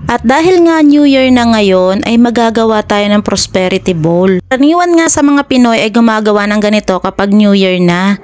At dahil nga New Year na ngayon ay magagawa tayo ng prosperity bowl. Karaniwan nga sa mga Pinoy ay gumagawa ng ganito kapag New Year na.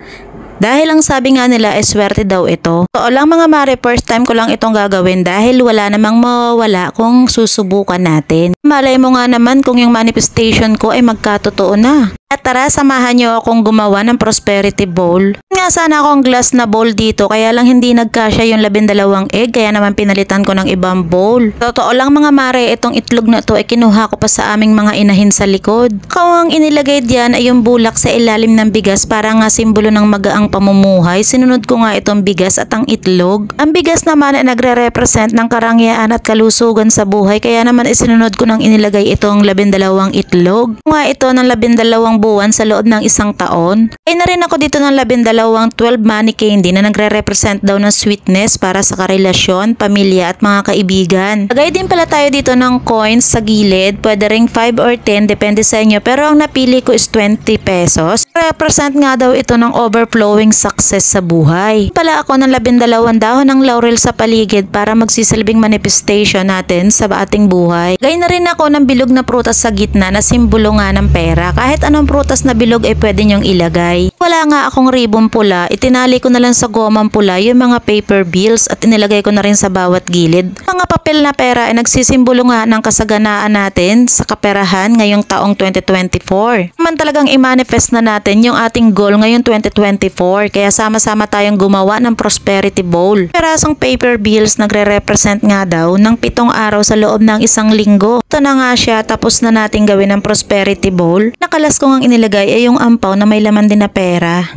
Dahil ang sabi nga nila ay swerte daw ito. So lang mga mare, first time ko lang itong gagawin dahil wala namang mawawala kung susubukan natin. Malay mo nga naman kung yung manifestation ko ay magkatotoo na. At tara, samahan nyo akong gumawa ng prosperity bowl. Nga sana akong glass na bowl dito kaya lang hindi nagkasya yung 12 egg kaya naman pinalitan ko ng ibang bowl. Totoo lang mga mare, itong itlog na to ay kinuha ko pa sa aming mga inahin sa likod. Kung ang inilagay diyan ay yung bulak sa ilalim ng bigas para nga simbolo ng magaang pamumuhay, sinunod ko nga itong bigas at ang itlog. Ang bigas naman ay nagre-represent ng karangyaan at kalusugan sa buhay kaya naman isinunod ko nang inilagay itong 12 itlog. Nga ito ng 12 buwan sa loob ng isang taon. Ay na rin ako dito ng 12 money candy na nagre-represent daw ng sweetness para sa karelasyon, pamilya at mga kaibigan. Lagay din pala tayo dito ng coins sa gilid, pwede ring 5 or 10 depende sa inyo pero ang napili ko is 20 pesos. Represent nga daw ito ng overflowing success sa buhay. Pala ako ng 12 dahon ng laurel sa paligid para magsisilbing manifestation natin sa ating buhay. Lagay na rin ako ng bilog na prutas sa gitna na simbolo nga ng pera. Kahit anong prutas na bilog ay pwede nyong ilagay. Wala nga akong ribbon pula, itinali ko na lang sa gomang pula yung mga paper bills at inilagay ko na rin sa bawat gilid. Mga papel na pera ay nagsisimbolo nga ng kasaganaan natin sa kaperahan ngayong taong 2024. Naman talagang i-manifest na natin yung ating goal ngayong 2024 kaya sama-sama tayong gumawa ng prosperity bowl. Perasong paper bills nagre-represent nga daw ng 7 araw sa loob ng isang linggo. Ito na nga siya, tapos na natin gawin ang prosperity bowl. Nakalas ko ang inilagay ay yung ampaw na may laman din na pera.